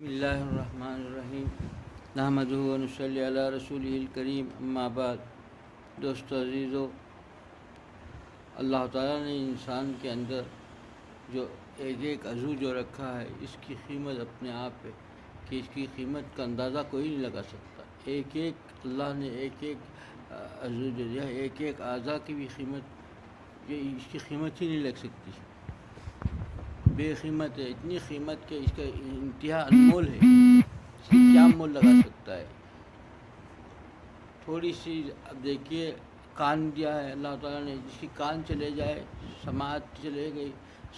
بسم اللہ الرحمن الرحیم نحمدہ و نصلی علی رسولہ الکریم اما بعد۔ دوستو عزیزو، اللہ تعالیٰ نے انسان کے اندر جو ایک عضو جو رکھا ہے، اس کی قیمت اپنے آپ ہے کہ اس کی قیمت کا اندازہ کوئی نہیں لگا سکتا۔ ایک اللہ نے ایک عضو جو دیا ہے، ایک اعضاء کی بھی قیمت، یہ اس کی قیمت ہی نہیں لگ سکتی، بے قیمت ہے، اتنی قیمت کہ اس کا انتہا انمول ہے، اس کی کیا مول لگا سکتا ہے۔ تھوڑی سی اب دیکھیے، کان دیا ہے اللہ تعالیٰ نے، جس کی کان چلے جائے، سماعت چلے گئی،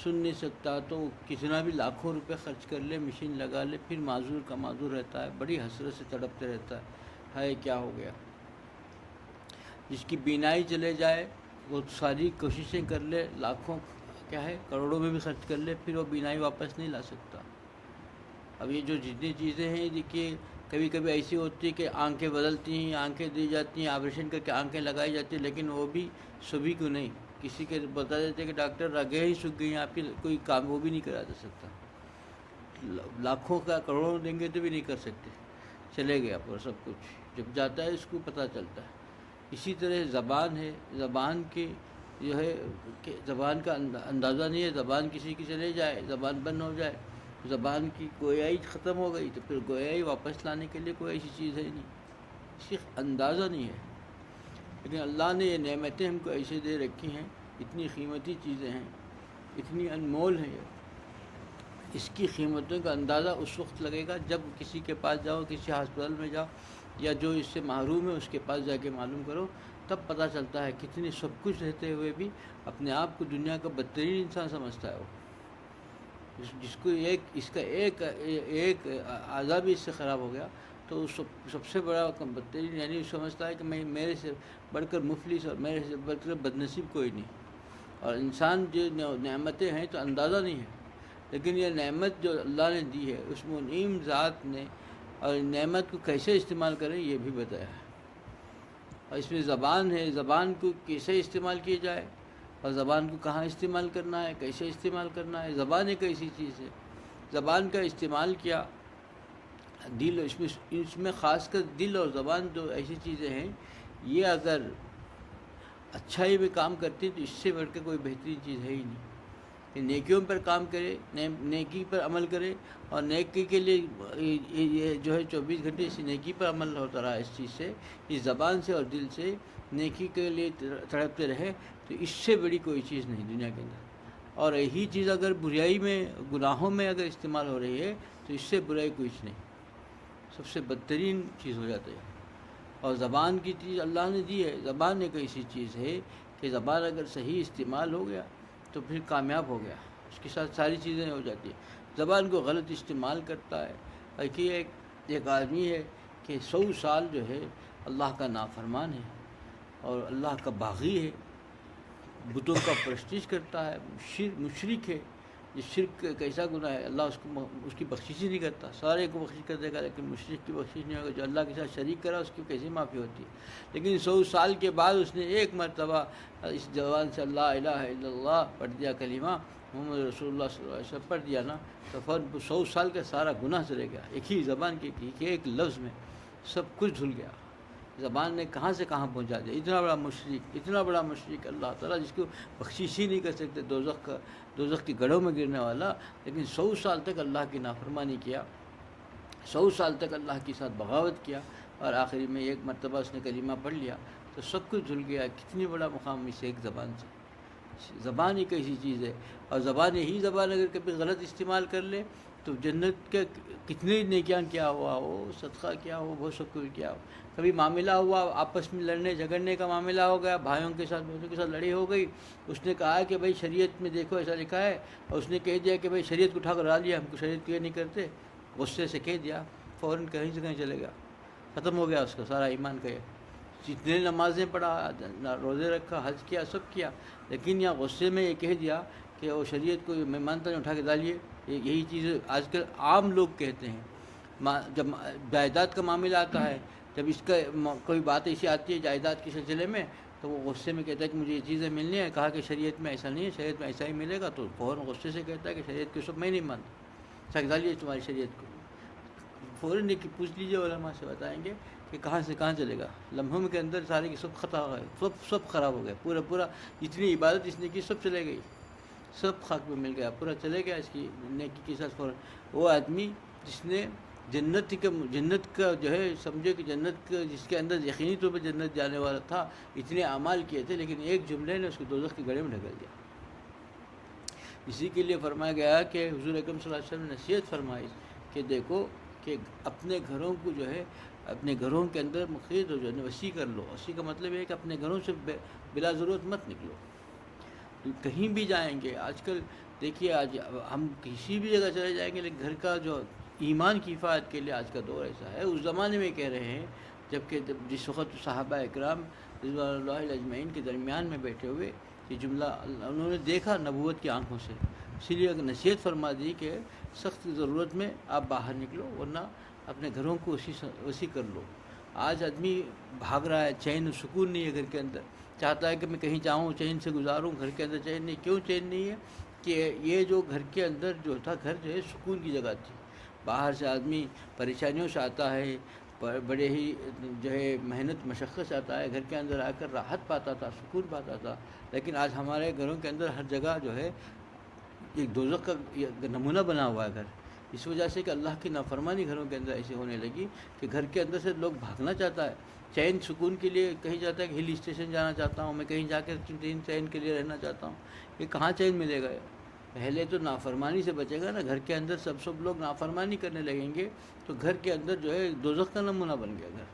سن نہیں سکتا، تو کتنا بھی لاکھوں روپے خرچ کر لے، مشین لگا لے، پھر معذور کا معذور رہتا ہے، بڑی حسرت سے تڑپتے رہتا ہے کیا ہو گیا۔ جس کی بینائی چلے جائے، وہ ساری کوششیں کر لے، لاکھوں کیا ہے کروڑوں میں بھی خرچ کر لے، پھر وہ بینائی واپس نہیں لا سکتا۔ اب یہ جو جتنی چیزیں ہیں، دیکھیے کبھی کبھی ایسی ہوتی ہے کہ آنکھیں بدلتی ہیں، آنکھیں دی جاتی ہیں، آپریشن کر کے آنکھیں لگائی جاتی ہیں، لیکن وہ بھی سبھی کو نہیں، کسی کے بتا دیتے کہ ڈاکٹر رگیں ہی سوکھ گئی ہیں آپ کی، کوئی کام وہ بھی نہیں کرا سکتا، لاکھوں کا کروڑوں دیں گے تو بھی نہیں کر سکتے، چلے گیا پر سب کچھ، جب جاتا ہے اس کو پتہ چلتا ہے۔ اسی طرح زبان ہے، زبان کی جو ہے کہ زبان کا اندازہ نہیں ہے، زبان کسی کی چلے جائے، زبان بند ہو جائے، زبان کی گویائی ختم ہو گئی، تو پھر گویائی واپس لانے کے لیے کوئی ایسی چیز ہے نہیں، اس کی اندازہ نہیں ہے۔ لیکن اللہ نے یہ نعمتیں ہم کو ایسے دے رکھی ہیں، اتنی قیمتی چیزیں ہیں، اتنی انمول ہیں، اس کی قیمتوں کا اندازہ اس وقت لگے گا جب کسی کے پاس جاؤ، کسی ہسپتال میں جاؤ، یا جو اس سے محروم ہے اس کے پاس جا کے معلوم کرو، تب پتہ چلتا ہے کتنی سب کچھ رہتے ہوئے بھی اپنے آپ کو دنیا کا بدترین انسان سمجھتا ہے وہ، جس کو اس کا ایک اعضا بھی اس سے خراب ہو گیا تو سب سے بڑا بدترین، یعنی سمجھتا ہے کہ میرے سے بڑھ کر مفلس اور میرے سے بڑھ کر بدنصیب کوئی نہیں۔ اور انسان جو نعمتیں ہیں تو اندازہ نہیں ہے، لیکن یہ نعمت جو اللہ نے دی ہے، اس منعم ذات نے، اور نعمت کو کیسے استعمال کریں یہ بھی بتایا ہے۔ اور اس میں زبان ہے، زبان کو کیسے استعمال کیا جائے، اور زبان کو کہاں استعمال کرنا ہے، کیسے استعمال کرنا ہے۔ زبان ایک ایسی چیز ہے، زبان کا استعمال کیا، دل، اس میں خاص کر دل اور زبان دو ایسی چیزیں ہیں، یہ اگر اچھائی میں کام کرتی تو اس سے بڑھ کے کوئی بہترین چیز ہے ہی نہیں کہ نیکیوں پر کام کرے، نیکی پر عمل کرے، اور نیکی کے لیے یہ جو ہے 24 گھنٹے اسی نیکی پر عمل ہوتا رہا، اس چیز سے، اس زبان سے اور دل سے نیکی کے لیے تڑپتے رہے، تو اس سے بڑی کوئی چیز نہیں دنیا کے اندر۔ اور یہی چیز اگر برائی میں، گناہوں میں اگر استعمال ہو رہی ہے تو اس سے برائی کچھ نہیں، سب سے بدترین چیز ہو جاتی ہے۔ اور زبان کی چیز اللہ نے دی ہے، زبان ایک ایسی چیز ہے کہ زبان اگر صحیح استعمال ہو گیا تو پھر کامیاب ہو گیا، اس کے ساتھ ساری چیزیں ہو جاتی ہیں۔ زبان کو غلط استعمال کرتا ہے کہ ایک آدمی ہے کہ 100 سال جو ہے اللہ کا نافرمان ہے اور اللہ کا باغی ہے، بتوں کا پرستش کرتا ہے، مشرک ہے۔ یہ شرک کیسا گناہ ہے، اللہ اس کی بخشش ہی نہیں کرتا، سارے کو بخشش کر دے گا لیکن مشرک کی بخشش نہیں ہوگا، جو اللہ کے ساتھ شریک کرا اس کی کیسے معافی ہوتی ہے۔ لیکن 100 سال کے بعد اس نے ایک مرتبہ اس زبان سے اللہ الہ الا اللہ پڑھ دیا، کلمہ محمد رسول اللہ صلی اللہ علیہ وسلم پڑھ دیا نا، تو 100 سال کا سارا گناہ چلے گیا، ایک ہی زبان کے ایک لفظ میں سب کچھ دھل گیا۔ زبان نے کہاں سے کہاں پہنچا دیا، اتنا بڑا مشرک اللہ تعالیٰ، جس کو بخشش ہی نہیں کر سکتے، دوزخ کی گڑھوں میں گرنے والا، لیکن 100 سال تک اللہ کی نافرمانی کیا، 100 سال تک اللہ کے ساتھ بغاوت کیا، اور آخری میں ایک مرتبہ اس نے کلمہ پڑھ لیا تو سب کچھ دھل گیا۔ کتنی بڑا مقام اس ایک زبان سے، زبان ایک ایسی چیز ہے، اور زبان اگر کبھی غلط استعمال کر لے تو جنت کے کتنے نیکیاں کیا ہوا ہو، صدقہ کیا ہو، بہت سب کچھ کیا ہو۔ کبھی معاملہ ہوا آپس میں لڑنے جھگڑنے کا معاملہ ہو گیا، بھائیوں کے ساتھ لڑائی ہو گئی، اس نے کہا کہ بھائی شریعت میں دیکھو ایسا لکھا ہے، اور اس نے کہہ دیا کہ بھائی شریعت کو اٹھا کر لا لیا، ہم کو شریعت کو یہ نہیں کرتے، غصے سے کہہ دیا، فوراً کہیں سے کہیں چلے گیا، ختم ہو گیا اس کا سارا ایمان کا۔ جتنے نمازیں پڑھا، روزے رکھا، حج کیا، سب کیا، لیکن یہاں غصے میں یہ کہہ دیا کہ وہ شریعت کو میں مانتا نہیں، اٹھا کے ڈالیے۔ یہی چیز آج کل عام لوگ کہتے ہیں، جب جائیداد کا معاملہ آتا ہے، جب اس کا کوئی بات ایسی آتی ہے جائیداد کے سلسلے میں، تو وہ غصے میں کہتا ہے کہ مجھے یہ چیزیں ملنی ہے، کہا کہ شریعت میں ایسا نہیں ہے، شریعت میں ایسا ہی ملے گا، تو فوراً غصے سے کہتا ہے کہ شریعت کو سب میں نہیں مانتا، اٹھا کے ڈالیے تمہاری شریعت کو۔ فوراً کہ پوچھ لیجیے علماء سے، بتائیں گے کہ کہاں سے کہاں چلے گا، لمحوں کے اندر سارے کی سب خطا ہو گئے، سب خراب ہو گئے، پورا جتنی عبادت اس نے کی سب چلے گئی، سب خاک میں مل گیا، پورا چلے گیا اس کی نیکی کے ساتھ فوراً۔ وہ آدمی جس نے جنت کا جو ہے سمجھے کہ جنت کا جس کے اندر یقینی طور پہ جنت جانے والا تھا، اتنے اعمال کیے تھے، لیکن ایک جملے نے اس کو دوزخ کے گڑھے میں ڈھکیل دیا۔ اسی کے لیے فرمایا گیا کہ حضور اکرم صلی اللہ علیہ وسلم نے نصیحت فرمائی کہ دیکھو کہ اپنے گھروں کو جو ہے اپنے گھروں کے اندر مخید ہو جو وسیع کر لو۔ وسیع کا مطلب ہے کہ اپنے گھروں سے بلا ضرورت مت نکلو، کہیں بھی جائیں گے۔ آج کل دیکھیے، آج ہم کسی بھی جگہ چلے جائیں گے، لیکن گھر کا جو ایمان کی حفاظت کے لیے آج کا دور ایسا ہے۔ اس زمانے میں کہہ رہے ہیں جبکہ جس وقت صحابہ اکرام رضوان اللہ علیہ اجمعین کے درمیان میں بیٹھے ہوئے یہ جملہ انہوں نے دیکھا نبوت کی آنکھوں سے، اسی لیے اگر نصیحت فرما دی کہ سخت ضرورت میں آپ باہر نکلو، ورنہ اپنے گھروں کو وسیع کر لو۔ آج آدمی بھاگ رہا ہے، چین و سکون نہیں ہے گھر کے اندر، چاہتا ہے کہ میں کہیں جاؤں چین سے گزاروں، گھر کے اندر چین نہیں۔ کیوں چین نہیں ہے؟ کہ یہ جو گھر کے اندر جو تھا، گھر جو ہے سکون کی جگہ تھی۔ باہر سے آدمی پریشانیوں سے آتا ہے، بڑے ہی جو ہے محنت مشقت سے آتا ہے، گھر کے اندر آ کر راحت پاتا تھا، سکون پاتا تھا۔ لیکن آج ہمارے گھروں کے اندر ہر جگہ جو ہے ایک دوزخ کا نمونہ بنا ہوا ہے گھر، اس وجہ سے کہ اللہ کی نافرمانی گھروں کے اندر ایسی ہونے لگی کہ گھر کے اندر سے لوگ بھاگنا چاہتا ہے، چین سکون کے لیے کہیں جاتا ہے کہ ہل اسٹیشن جانا چاہتا ہوں، میں کہیں جا کے چین کے لیے رہنا چاہتا ہوں۔ یہ کہاں چین ملے گا؟ پہلے تو نافرمانی سے بچے گا نا۔ گھر کے اندر سب لوگ نافرمانی کرنے لگیں گے تو گھر کے اندر جو ہے دوزخ کا نمونہ بن گیا گھر،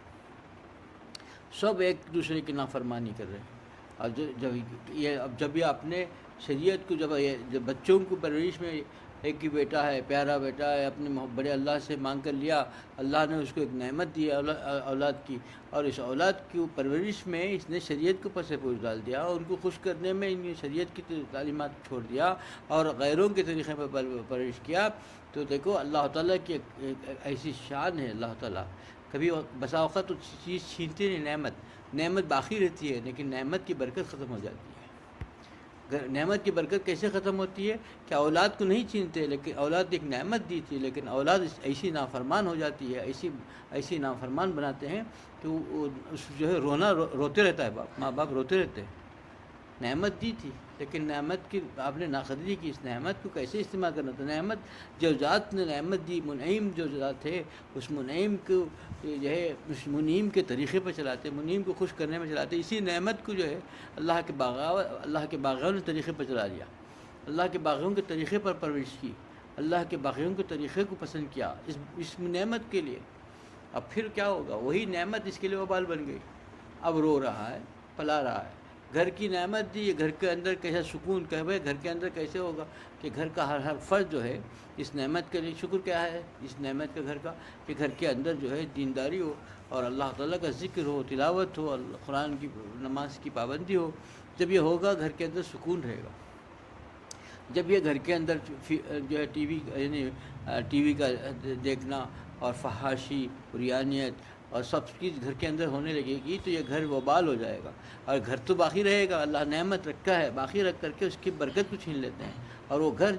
سب ایک دوسرے کی نافرمانی کر رہے ہیں۔ اور جب یہ اپنے شریعت کو جب بچوں کو پرورش میں ایک ہی بیٹا ہے، پیارا بیٹا ہے، اپنے بڑے اللہ سے مانگ کر لیا، اللہ نے اس کو ایک نعمت دی اولاد کی، اور اس اولاد کی پرورش میں اس نے شریعت کو پس پوش ڈال دیا، اور ان کو خوش کرنے میں ان شریعت کی تعلیمات چھوڑ دیا اور غیروں کے طریقے پر پرورش کیا، تو دیکھو اللہ تعالیٰ کی ایسی شان ہے۔ اللہ تعالیٰ کبھی بسا اوقات تو چیز چھینتے نہیں، نعمت باقی رہتی ہے، لیکن نعمت کی برکت ختم ہو جاتی ہے۔ نعمت کی برکت کیسے ختم ہوتی ہے؟ کہ اولاد کو نہیں چھینتے، لیکن اولاد ایک نعمت دی تھی، لیکن اولاد ایسی نافرمان ہو جاتی ہے، ایسی نافرمان بناتے ہیں کہ وہ جو ہے روتے رہتا ہے، ماں باپ روتے رہتے ہیں۔ نعمت دی تھی لیکن نعمت کی آپ نے ناقدری کی، اس نعمت کو کیسے استعمال کرنا تھا؟ نعمت جو ذات نے نعمت دی، منعم جو ذات ہے، اس منعم کو جو ہے اس منعم کے طریقے پر چلاتے، منعم کو خوش کرنے میں چلاتے۔ اسی نعمت کو جو ہے اللہ کے باغیوں نے طریقے پر چلا دیا، اللہ کے باغیوں کے طریقے پر پرورش کی، اللہ کے باغیوں کے طریقے کو پسند کیا اس نعمت کے لیے۔ اب پھر کیا ہوگا؟ وہی نعمت اس کے لیے وبال بن گئی، اب رو رہا ہے، پلا رہا ہے۔ گھر کی نعمت دی، گھر کے اندر کیسا سکون، کہ بھائی گھر کے اندر کیسے ہوگا کہ گھر کا ہر فرد جو ہے اس نعمت کے لیے شکر کیا ہے اس نعمت کا گھر کا، کہ گھر کے اندر جو ہے دینداری ہو اور اللہ تعالیٰ کا ذکر ہو، تلاوت ہو، قرآن کی نماز کی پابندی ہو۔ جب یہ ہوگا گھر کے اندر سکون رہے گا۔ جب یہ گھر کے اندر جو ہے ٹی وی کا دیکھنا اور فحاشی، ریانیت اور سب چیز گھر کے اندر ہونے لگے گی تو یہ گھر وبال ہو جائے گا، اور گھر تو باقی رہے گا، اللہ نعمت رکھا ہے، باقی رکھ کر کے اس کی برکت کو چھین لیتے ہیں، اور وہ گھر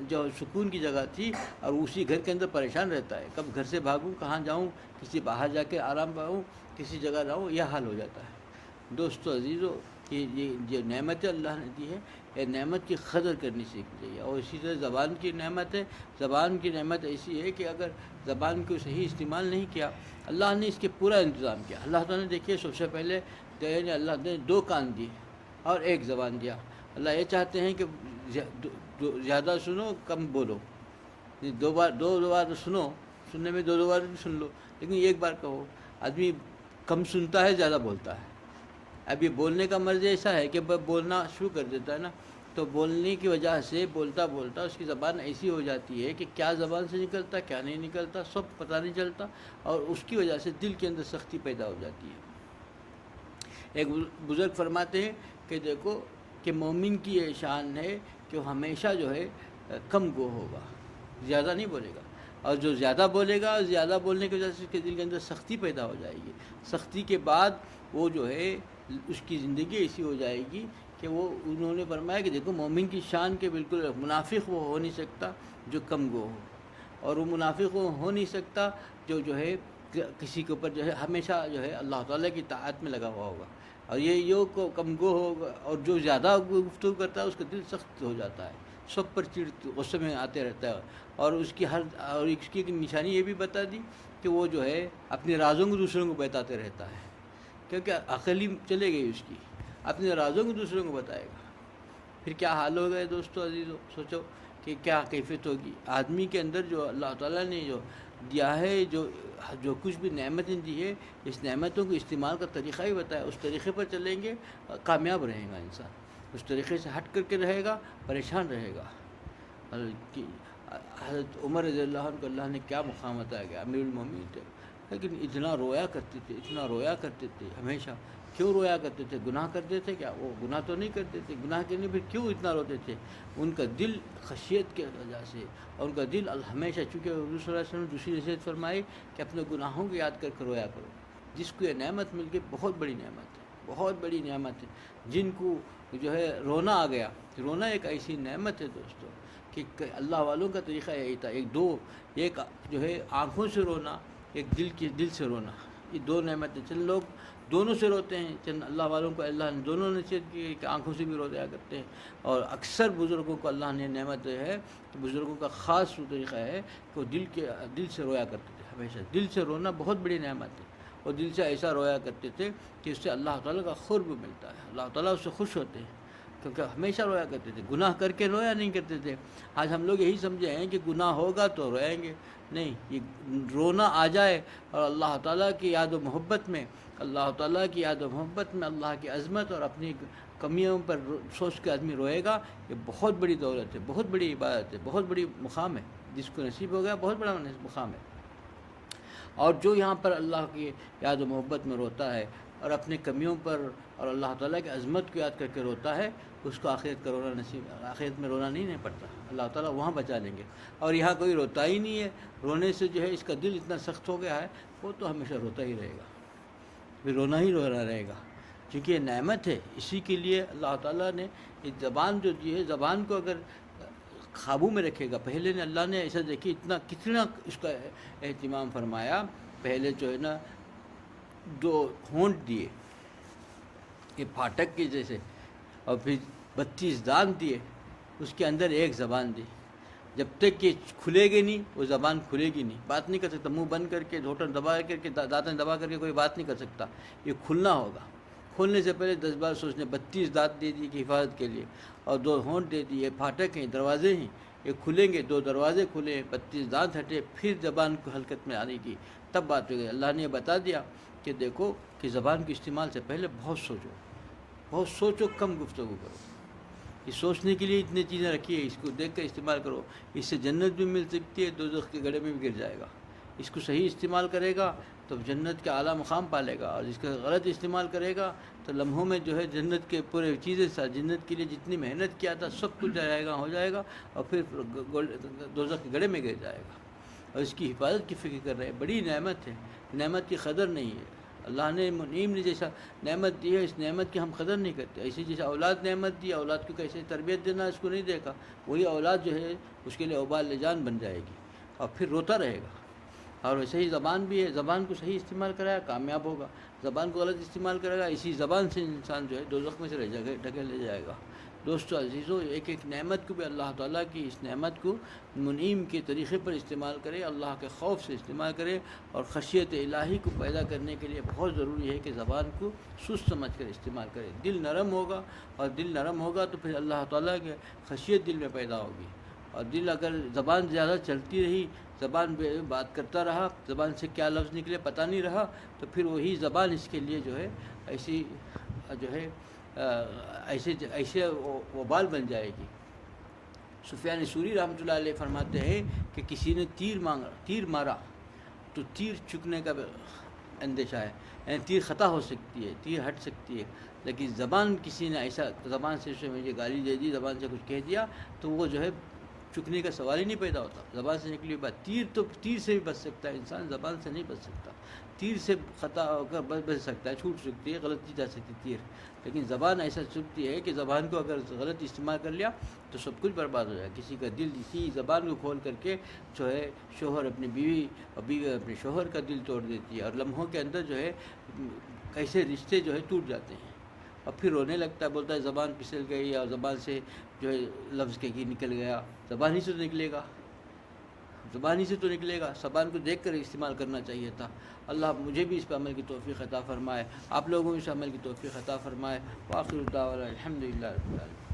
جو سکون کی جگہ تھی اور اسی گھر کے اندر پریشان رہتا ہے، کب گھر سے بھاگوں، کہاں جاؤں، کسی باہر جا کے آرام پاؤں، کسی جگہ رہوں، یہ حال ہو جاتا ہے۔ دوستو عزیزو، یہ جو نعمت اللہ نے دی ہے، یہ نعمت کی قدر کرنی سیکھنی چاہیے۔ اور اسی طرح زبان کی نعمت ہے، زبان کی نعمت ایسی ہے کہ اگر زبان کو صحیح استعمال نہیں کیا، اللہ نے اس کے پورا انتظام کیا۔ اللہ تعالیٰ نے دیکھیے سب سے پہلے اللہ نے 2 کان دیے اور 1 زبان دیا۔ اللہ یہ چاہتے ہیں کہ زیادہ سنو، کم بولو، 2 بار سنو، سننے میں 2 بار بھی سن لو، لیکن 1 بار کہو۔ آدمی کم سنتا ہے، زیادہ بولتا ہے۔ اب یہ بولنے کا مرض ایسا ہے کہ بولنا شروع کر دیتا ہے نا، تو بولنے کی وجہ سے بولتا اس کی زبان ایسی ہو جاتی ہے کہ کیا زبان سے نکلتا کیا نہیں نکلتا سب پتہ نہیں چلتا، اور اس کی وجہ سے دل کے اندر سختی پیدا ہو جاتی ہے۔ ایک بزرگ فرماتے ہیں کہ دیکھو کہ مومن کی یہ شان ہے کہ وہ ہمیشہ جو ہے کم گو ہوگا، زیادہ نہیں بولے گا، اور جو زیادہ بولے گا، زیادہ بولنے کی وجہ سے اس کے دل کے اندر سختی پیدا ہو جائے گی۔ سختی کے بعد وہ جو ہے اس کی زندگی ایسی ہو جائے گی کہ انہوں نے فرمایا کہ دیکھو مومن کی شان کے بالکل منافق وہ ہو نہیں سکتا جو کم گو ہو، اور وہ منافق ہو نہیں سکتا جو ہے کسی کے اوپر جو ہے ہمیشہ جو ہے اللہ تعالیٰ کی طاعت میں لگا ہوا ہوگا، اور یہ کو کم گو ہوگا، اور جو زیادہ گفتگو کرتا ہے اس کا دل سخت ہو جاتا ہے، سب پر غصے میں آتے رہتا ہے، اور اس کی ایک نشانی یہ بھی بتا دی کہ وہ جو ہے اپنے رازوں کو دوسروں کو بتاتے رہتا ہے، کیونکہ عقل ہی چلے گئی اس کی، اپنے رازوں کو دوسروں کو بتائے گا، پھر کیا حال ہوگا دوستو عزیزو، سوچو کہ کیا کیفیت ہوگی آدمی کے اندر جو اللہ تعالیٰ نے جو دیا ہے، جو کچھ بھی نعمتیں دی ہے، اس نعمتوں کو استعمال کا طریقہ ہی بتایا، اس طریقے پر چلیں گے کامیاب رہے گا انسان، اس طریقے سے ہٹ کر کے رہے گا پریشان رہے گا۔ حضرت عمر رضی اللہ عنہ کو اللہ نے کیا مقام عطا کیا، امیر المومنین تھے، لیکن اتنا رویا کرتے تھے ہمیشہ، کیوں رویا کرتے تھے؟ گناہ کرتے تھے کیا؟ وہ گناہ تو نہیں کرتے تھے، گناہ کے لیے پھر کیوں اتنا روتے تھے؟ ان کا دل خشیت کے وجہ سے، اور ان کا دل ہمیشہ، چونکہ حضور صلی اللہ علیہ وسلم نے دوسری نصیحت فرمائی کہ اپنے گناہوں کو یاد کر رویا کرو، جس کو یہ نعمت مل گئی بہت بڑی نعمت ہے، بہت بڑی نعمت ہے، جن کو جو ہے رونا آ گیا، رونا ایک ایسی نعمت ہے دوستو کہ اللہ والوں کا طریقہ یہی تھا، ایک جو ہے آنکھوں سے رونا، ایک دل سے رونا، یہ دو نعمتیں، چند لوگ دونوں سے روتے ہیں، چند اللہ والوں کو اللہ نے دونوں نصیحت کی کہ آنکھوں سے بھی رو دیا کرتے ہیں، اور اکثر بزرگوں کو اللہ نے نعمت ہے کہ بزرگوں کا خاص طریقہ ہے کہ وہ دل سے رویا کرتے تھے، ہمیشہ دل سے رونا بہت بڑی نعمت ہے، اور دل سے ایسا رویا کرتے تھے کہ اس سے اللہ تعالیٰ کا قرب ملتا ہے، اللہ تعالیٰ اس سے خوش ہوتے ہیں، کیونکہ ہمیشہ رویا کرتے تھے، گناہ کر کے رویا نہیں کرتے تھے۔ آج ہم لوگ یہی سمجھے ہیں کہ گناہ ہوگا تو روئیں گے، نہیں، یہ رونا آ جائے اور اللہ تعالیٰ کی یاد و محبت میں، اللہ کی عظمت اور اپنی کمیوں پر سوچ کے آدمی روئے گا، یہ بہت بڑی دولت ہے، بہت بڑی عبادت ہے، بہت بڑی مقام ہے، جس کو نصیب ہو گیا بہت بڑا مقام ہے۔ اور جو یہاں پر اللہ کی یاد و محبت میں روتا ہے اور اپنے کمیوں پر اور اللہ تعالیٰ کی عظمت کو یاد کر کے روتا ہے، اس کو آخرت میں رونا نہیں پڑتا، اللہ تعالیٰ وہاں بچا لیں گے، اور یہاں کوئی روتا ہی نہیں ہے، رونے سے جو ہے اس کا دل اتنا سخت ہو گیا ہے، وہ تو ہمیشہ روتا ہی رہے گا، پھر رونا ہی رونا رہے گا، کیونکہ یہ نعمت ہے، اسی کے لیے اللہ تعالیٰ نے یہ زبان جو دی ہے، زبان کو اگر قابو میں رکھے گا، پہلے نے اللہ نے ایسا دیکھی کتنا اس کا اہتمام فرمایا، پہلے جو ہے نا 2 ہونٹ دیے یہ پھاٹک کے جیسے، اور پھر 32 دانت دیے، اس کے اندر ایک زبان دی، جب تک کہ کھلے گی نہیں وہ زبان کھلے گی نہیں، بات نہیں کر سکتا، منہ بند کر کے دھوٹن دبا کر کے دانتیں دبا کر کے کوئی بات نہیں کر سکتا، یہ کھلنا ہوگا، کھولنے سے پہلے 10 بار سوچنے، 32 دانت دے دی کہ حفاظت کے لیے، اور 2 ہونٹ دے دی، یہ پھاٹک ہیں، دروازے ہیں، یہ کھلیں گے، 2 دروازے کھلے، 32 دانت ہٹے، پھر زبان کو حرکت میں آنے کی تب بات ہو گئی۔ اللہ نے یہ بتا دیا کہ دیکھو کہ زبان کے استعمال سے پہلے بہت سوچو، کم گفتگو کرو، یہ سوچنے کے لیے اتنی چیزیں رکھی ہے، اس کو دیکھ کر استعمال کرو، اس سے جنت بھی مل سکتی ہے، دوزخ کے گڑھے میں بھی گر جائے گا، اس کو صحیح استعمال کرے گا تو جنت کا اعلیٰ مقام پالے گا، اور اس کا غلط استعمال کرے گا تو لمحوں میں جو ہے جنت کے پورے چیزیں ساتھ، جنت کے لیے جتنی محنت کیا تھا سب کچھ ہو جائے گا، اور پھر دوزخ کے گڑھے میں گر جائے گا، اور اس کی حفاظت کی فکر کر رہے ہیں، بڑی نعمت ہے، نعمت کی قدر نہیں ہے، اللہ نے منعیم نے جیسا نعمت دی ہے، اس نعمت کی ہم قدر نہیں کرتے، ایسی جیسا اولاد نعمت دی، اولاد کو کیسے تربیت دینا اس کو نہیں دیکھا، وہی اولاد جو ہے اس کے لیے وبال جان بن جائے گی، اور پھر روتا رہے گا۔ اور ویسے ہی زبان بھی ہے، زبان کو صحیح استعمال کرایا کامیاب ہوگا، زبان کو غلط استعمال کرے گا، اسی زبان سے انسان جو ہے دوزخ میں سے ڈھکیل لے جائے گا۔ دوستو عزیزو، ایک نعمت کو بھی اللہ تعالیٰ کی اس نعمت کو منعیم کے طریقے پر استعمال کرے، اللہ کے خوف سے استعمال کرے، اور خشیت الہی کو پیدا کرنے کے لیے بہت ضروری ہے کہ زبان کو سست سمجھ کر استعمال کرے، دل نرم ہوگا، اور دل نرم ہوگا تو پھر اللہ تعالیٰ کی خشیت دل میں پیدا ہوگی، اور دل اگر زبان زیادہ چلتی رہی، زبان بات کرتا رہا، زبان سے کیا لفظ نکلے پتہ نہیں رہا، تو پھر وہی زبان اس کے لیے جو ہے ایسی جو ہے ایسے وبال بن جائے گی۔ سفیان ثوری رحمۃ اللہ علیہ فرماتے ہیں کہ کسی نے تیر مارا تو تیر چکنے کا اندیشہ ہے، یعنی تیر خطا ہو سکتی ہے، تیر ہٹ سکتی ہے، لیکن زبان کسی نے ایسا زبان سے مجھے گالی دے دی، زبان سے کچھ کہہ دیا تو وہ جو ہے چکنے کا سوال ہی نہیں پیدا ہوتا. زبان سے نکلی بات تیر سے بھی بچ سکتا ہے انسان، زبان سے نہیں بچ سکتا. تیر سے خطا ہو کر بچ سکتا ہے، چھوٹ سکتی ہے، غلطی جا سکتی تیر، لیکن زبان ایسا چلتی ہے کہ زبان کو اگر غلط استعمال کر لیا تو سب کچھ برباد ہو جائے. کسی کا دل، اسی زبان کو کھول کر کے جو ہے شوہر اپنی بیوی اور بیوی اپنے شوہر کا دل توڑ دیتی ہے، اور لمحوں کے اندر جو ہے کیسے رشتے جو ہے ٹوٹ جاتے ہیں. اور پھر رونے لگتا ہے، بولتا ہے زبان پھسل گئی، اور زبان سے جو ہے لفظ کے نکل گیا. زبان ہی سے تو نکلے گا، زبان ہی سے تو نکلے گا. زبان کو دیکھ کر استعمال کرنا چاہیے تھا. اللہ مجھے بھی اس پہ عمل کی توفیق عطا فرمائے، آپ لوگوں کو اس عمل کی توفیق عطا فرمائے. وآخر دعوانا الحمدللہ رب العالمین.